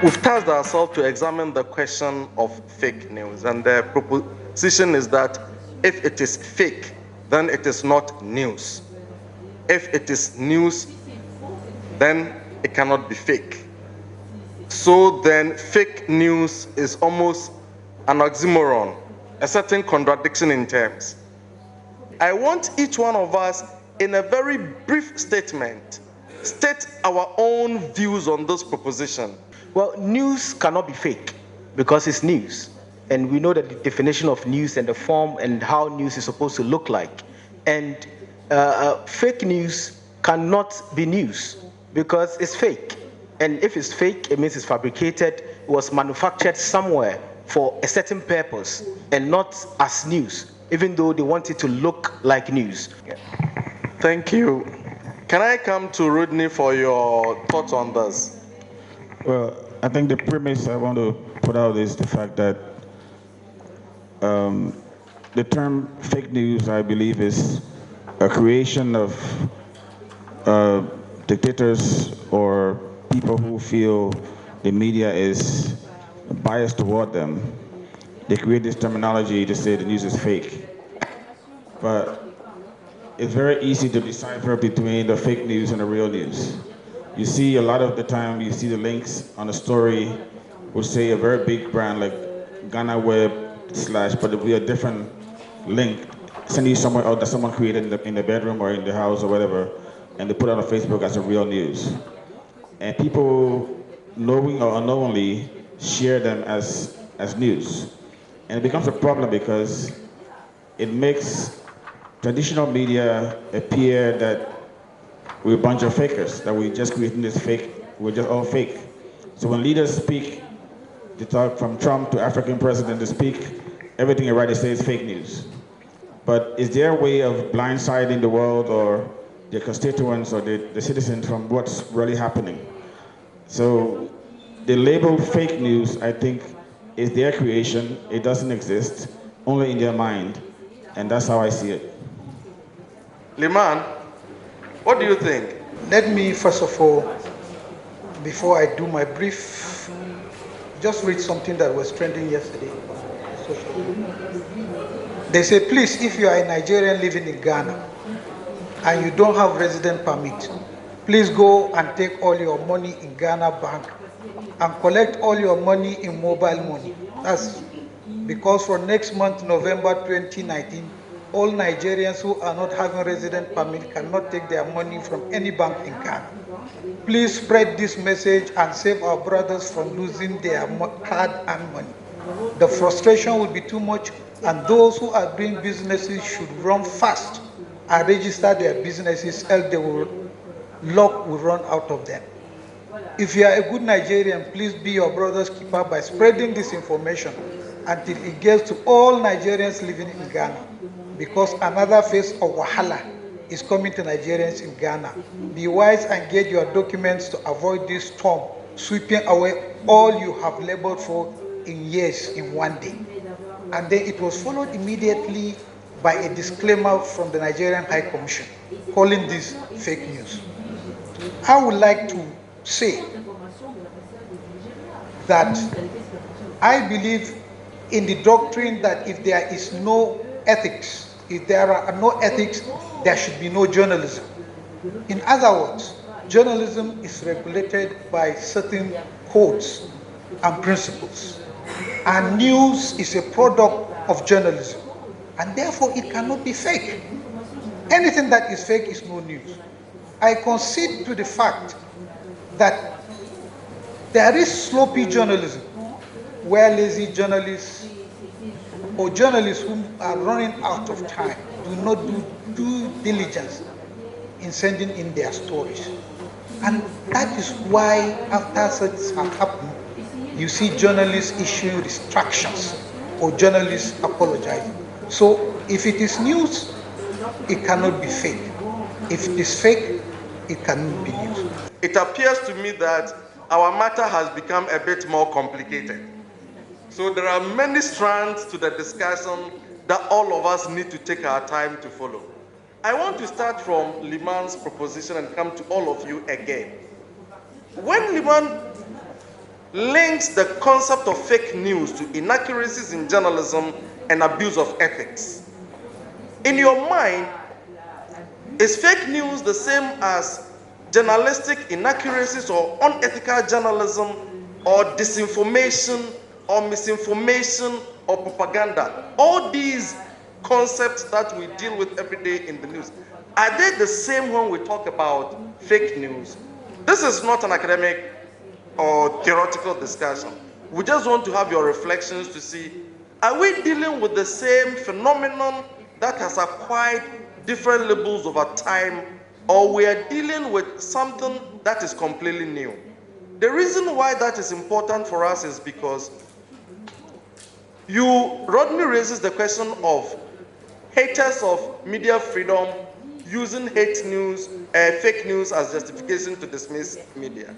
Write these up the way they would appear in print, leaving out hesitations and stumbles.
We've tasked ourselves to examine the question of fake news, and the proposition is that if it is fake, then it is not news. If it is news, then it cannot be fake. So then fake news is almost an oxymoron, a certain contradiction in terms. I want each one of us, in a very brief statement, state our own views on this proposition. Well, news cannot be fake because it's news. And we know that the definition of news and the form and how news is supposed to look like. And fake news cannot be news because it's fake. And if it's fake, it means it's fabricated, it was manufactured somewhere for a certain purpose and not as news, even though they want it to look like news. Yeah. Thank you. Can I come to Rodney for your thoughts on this? Well, I think the premise I want to put out is the fact that the term fake news, I believe, is a creation of dictators or people who feel the media is biased toward them. They create this terminology to say the news is fake. But it's very easy to decipher between the fake news and the real news. You see a lot of the time, you see the links on a story will say a very big brand like Ghana Web / but it'll be a different link sending you somewhere else that someone created in the bedroom or in the house or whatever, and they put it on Facebook as a real news. And people, knowing or unknowingly, share them as news. And it becomes a problem because it makes traditional media appear that we're a bunch of fakers, that we're just creating this fake, we're just all fake. So when leaders speak, they talk from Trump to African president to speak, everything they write, they say is fake news. But is there a way of blindsiding the world or their constituents or the citizens from what's really happening? So the label fake news, I think, is their creation. It doesn't exist, only in their mind. And that's how I see it. Liman, what do you think? Let me, first of all, before I do my brief, just read something that was trending yesterday. They say, please, if you are a Nigerian living in Ghana and you don't have resident permit, please go and take all your money in Ghana Bank and collect all your money in mobile money. That's because for next month, November 2019, all Nigerians who are not having resident permit cannot take their money from any bank in Ghana. Please spread this message and save our brothers from losing their hard-earned money. The frustration will be too much, and those who are doing businesses should run fast and register their businesses, else luck will run out of them. If you are a good Nigerian, please be your brother's keeper by spreading this information until it gets to all Nigerians living in Ghana, because another phase of wahala is coming to Nigerians in Ghana. Be wise and get your documents to avoid this storm sweeping away all you have labored for in years in one day. And then it was followed immediately by a disclaimer from the Nigerian High Commission calling this fake news. I would like to say that I believe in the doctrine that if there is no ethics, if there are no ethics, there should be no journalism. In other words, journalism is regulated by certain codes and principles. And news is a product of journalism. And therefore, it cannot be fake. Anything that is fake is no news. I concede to the fact that there is sloppy journalism, where lazy journalists or journalists who are running out of time do not do due diligence in sending in their stories. And that is why after such has happened, you see journalists issuing restrictions or journalists apologizing. So if it is news, it cannot be fake. If it is fake, it cannot be news. It appears to me that our matter has become a bit more complicated. So there are many strands to the discussion that all of us need to take our time to follow. I want to start from Liman's proposition and come to all of you again. When Liman links the concept of fake news to inaccuracies in journalism and abuse of ethics. In your mind, is fake news the same as journalistic inaccuracies or unethical journalism or disinformation or misinformation or propaganda? All these concepts that we deal with every day in the news, are they the same when we talk about fake news? This is not an academic or theoretical discussion. We just want to have your reflections to see, are we dealing with the same phenomenon that has acquired different labels over time, or we are dealing with something that is completely new? The reason why that is important for us is because Rodney raises the question of haters of media freedom using hate news, fake news as justification to dismiss media.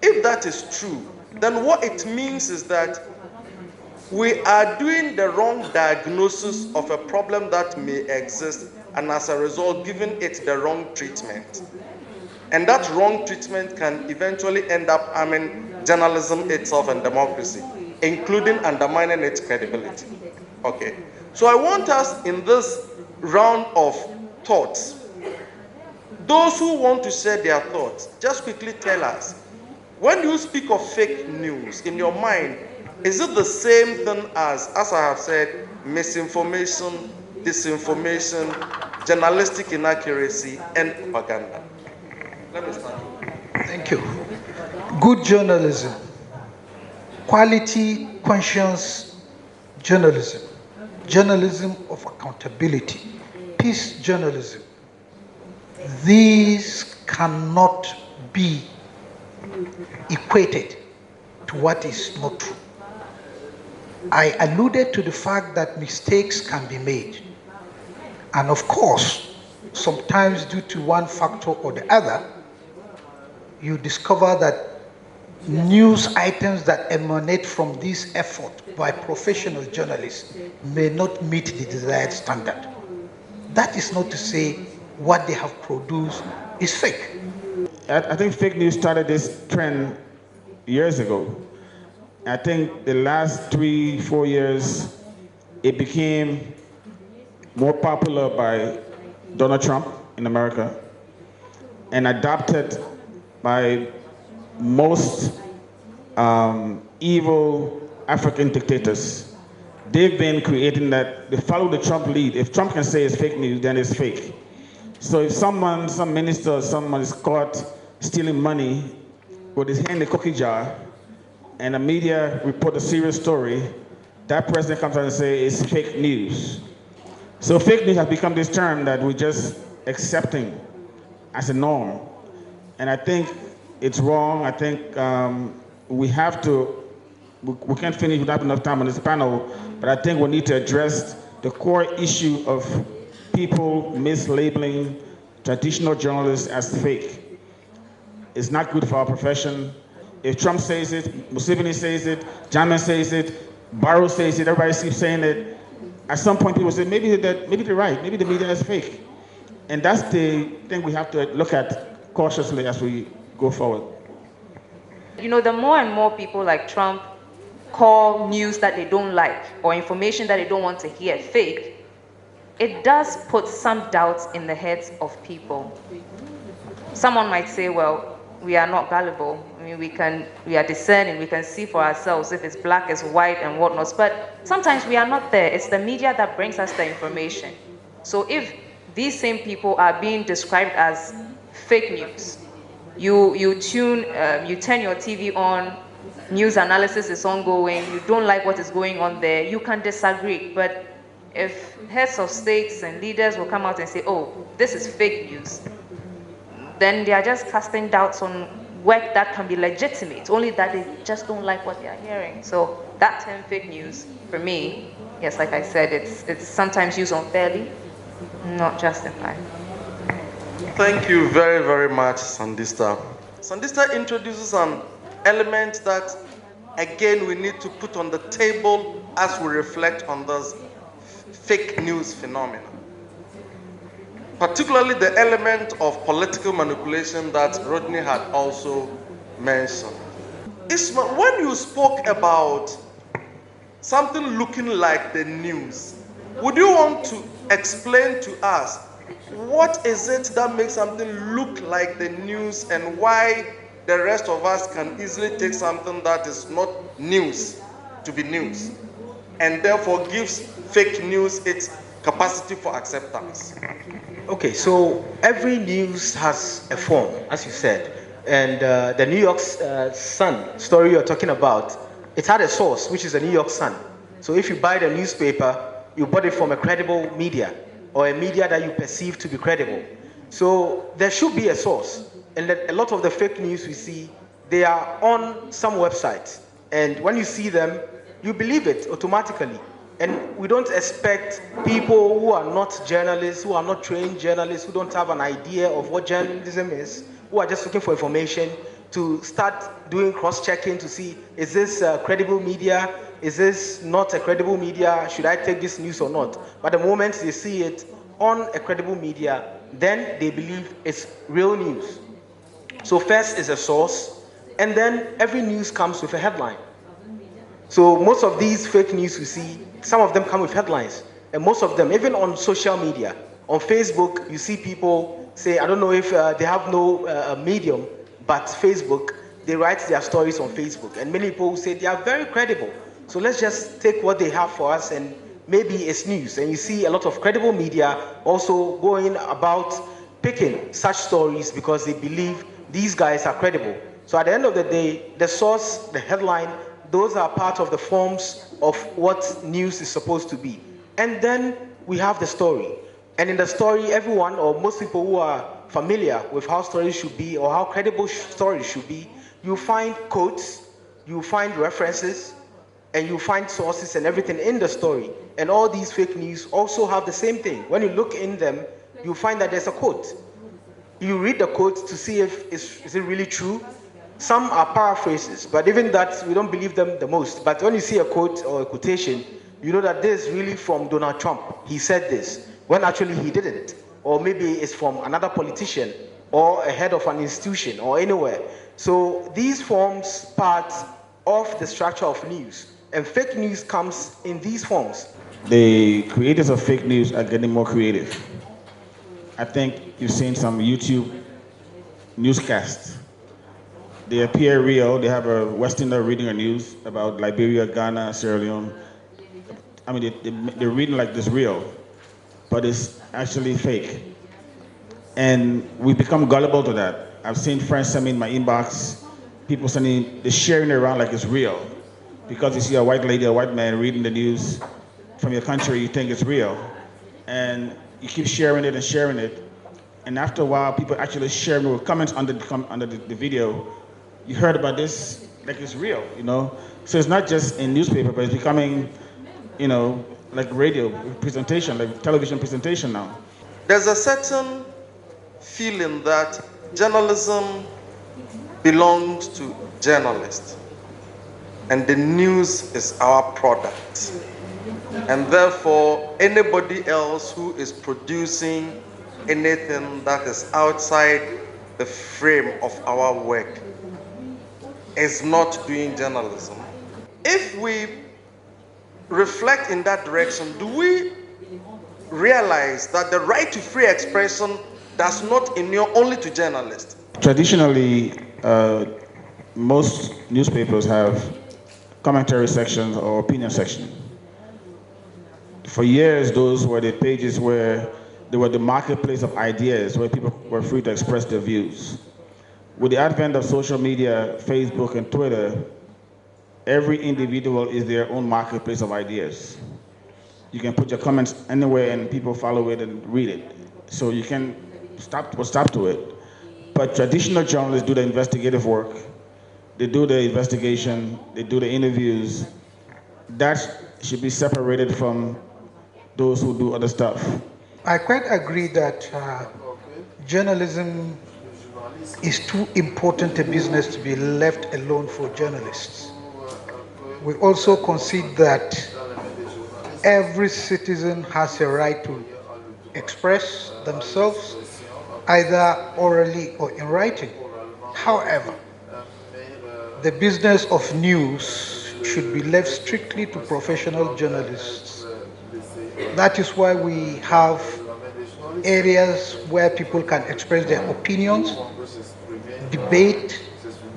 If that is true, then what it means is that we are doing the wrong diagnosis of a problem that may exist, and as a result, giving it the wrong treatment. And that wrong treatment can eventually end up harming journalism itself and democracy, including undermining its credibility. Okay. So I want us in this round of thoughts, those who want to share their thoughts, just quickly tell us, when you speak of fake news, in your mind, is it the same thing as I have said, misinformation, disinformation, journalistic inaccuracy, and propaganda? Let me start. Thank you. Good journalism, quality, conscious journalism, journalism of accountability, peace journalism. These cannot be equated to what is not true. I alluded to the fact that mistakes can be made. And of course, sometimes due to one factor or the other, you discover that news items that emanate from this effort by professional journalists may not meet the desired standard. That is not to say what they have produced is fake. I think fake news started this trend years ago. I think the last 3-4 years, it became more popular by Donald Trump in America and adopted by most evil African dictators. They've been creating that, they follow the Trump lead. If Trump can say it's fake news, then it's fake. So if some minister or someone is caught stealing money with his hand in a cookie jar, and the media report a serious story, that president comes out and says it's fake news. So fake news has become this term that we're just accepting as a norm. And I think it's wrong. I think we can't finish without enough time on this panel, but I think we need to address the core issue of people mislabeling traditional journalists as fake. It's not good for our profession. If Trump says it, Museveni says it, Jammeh says it, Barrow says it, everybody keeps saying it, at some point people say, maybe they're right, maybe the media is fake. And that's the thing we have to look at cautiously as we go forward. You know, the more and more people like Trump call news that they don't like or information that they don't want to hear fake, it does put some doubts in the heads of people. Someone might say, well, we are not gullible. I mean, we are discerning, we can see for ourselves if it's black, it's white, and whatnot. But sometimes we are not there. It's the media that brings us the information. So if these same people are being described as fake news, you turn your TV on, news analysis is ongoing, you don't like what is going on there, you can disagree. But if heads of states and leaders will come out and say, oh, this is fake news, then they are just casting doubts on work that can be legitimate, only that they just don't like what they are hearing. So that term fake news, for me, yes, like I said, it's sometimes used unfairly, not justified. Thank you very, very much, Sandista. Sandista introduces an element that, again, we need to put on the table as we reflect on this fake news phenomenon. Particularly the element of political manipulation that Rodney had also mentioned. Ismail, when you spoke about something looking like the news, would you want to explain to us what is it that makes something look like the news and why the rest of us can easily take something that is not news to be news and therefore gives fake news its capacity for acceptance? Okay, so every news has a form, as you said, and the New York Sun story you're talking about, it had a source, which is the New York Sun. So if you buy the newspaper, you bought it from a credible media or a media that you perceive to be credible. So there should be a source, and a lot of the fake news we see, they are on some websites, and when you see them, you believe it automatically. And we don't expect people who are not journalists, who are not trained journalists, who don't have an idea of what journalism is, who are just looking for information, to start doing cross-checking to see, is this credible media? Is this not a credible media? Should I take this news or not? But the moment they see it on a credible media, then they believe it's real news. So first is a source, and then every news comes with a headline. So most of these fake news we see, some of them come with headlines. And most of them, even on social media, on Facebook, you see people say, I don't know if they have no medium, but Facebook, they write their stories on Facebook. And many people say they are very credible. So let's just take what they have for us and maybe it's news. And you see a lot of credible media also going about picking such stories because they believe these guys are credible. So at the end of the day, the source, the headline, those are part of the forms of what news is supposed to be. And then we have the story. And in the story, everyone or most people who are familiar with how stories should be or how credible stories should be, you find quotes, you find references, and you find sources and everything in the story. And all these fake news also have the same thing. When you look in them, you find that there's a quote. You read the quote to see if is it really true. Some are paraphrases, but even that, we don't believe them the most. But when you see a quote or a quotation, you know that this is really from Donald Trump. He said this, when actually he didn't. Or maybe it's from another politician or a head of an institution or anywhere. So these forms part of the structure of news. And fake news comes in these forms. The creators of fake news are getting more creative. I think you've seen some YouTube newscasts. They appear real. They have a Westerner reading a news about Liberia, Ghana, Sierra Leone. I mean, they're reading like this real, but it's actually fake. And we become gullible to that. I've seen friends send me in my inbox, people they're sharing it around like it's real. Because you see a white lady, a white man reading the news from your country, you think it's real. And you keep sharing it and sharing it. And after a while, people actually share it with comments under the video. You heard about this, like it's real, you know? So it's not just in newspaper, but it's becoming, you know, like radio presentation, like television presentation now. There's a certain feeling that journalism belongs to journalists, and the news is our product. And therefore, anybody else who is producing anything that is outside the frame of our work is not doing journalism. If we reflect in that direction, do we realize that the right to free expression does not inure only to journalists? Traditionally, most newspapers have commentary sections or opinion sections. For years, those were the pages where they were the marketplace of ideas, where people were free to express their views. With the advent of social media, Facebook and Twitter, every individual is their own marketplace of ideas. You can put your comments anywhere and people follow it and read it. So you can stop to it. But traditional journalists do the investigative work. They do the investigation, they do the interviews. That should be separated from those who do other stuff. I quite agree that journalism is too important a business to be left alone for journalists. We also concede that every citizen has a right to express themselves either orally or in writing. However, the business of news should be left strictly to professional journalists. That is why we have areas where people can express their opinions, debate,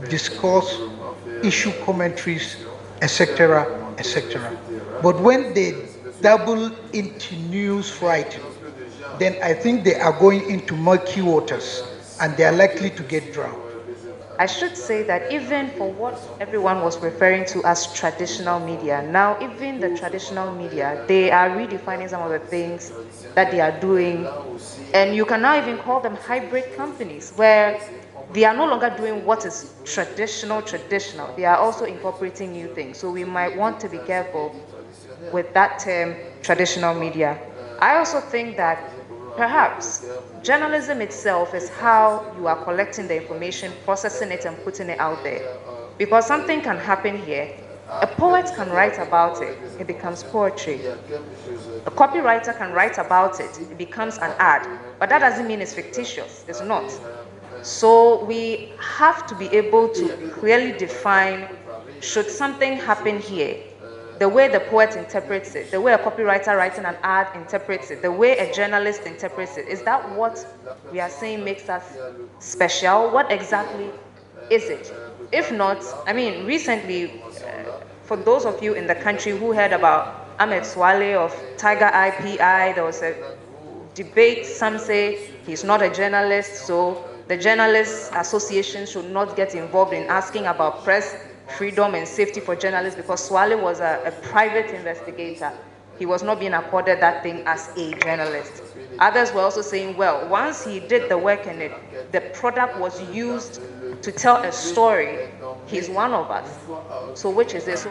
discuss, issue commentaries, etc., etc. But when they dabble into news writing, then I think they are going into murky waters and they are likely to get drowned. I should say that even for what everyone was referring to as traditional media, now even the traditional media, they are redefining some of the things that they are doing. And you can now even call them hybrid companies, where they are no longer doing what is traditional. They are also incorporating new things. So we might want to be careful with that term, traditional media. I also think that perhaps journalism itself is how you are collecting the information, processing it, and putting it out there. Because something can happen here. A poet can write about it, it becomes poetry. A copywriter can write about it, it becomes an ad. But that doesn't mean it's fictitious, it's not. So we have to be able to clearly define, should something happen here, the way the poet interprets it, the way a copywriter writing an ad interprets it, the way a journalist interprets it, is that what we are saying makes us special? What exactly is it? If not, I mean, recently, for those of you in the country who heard about Ahmed Swale of Tiger IPI, there was a debate. Some say he's not a journalist, so the Journalists Association should not get involved in asking about press freedom and safety for journalists, because Swale was a private investigator. He was not being accorded that thing as a journalist. Others were also saying, well, once he did the work and the product was used to tell a story, he's one of us. So which is this?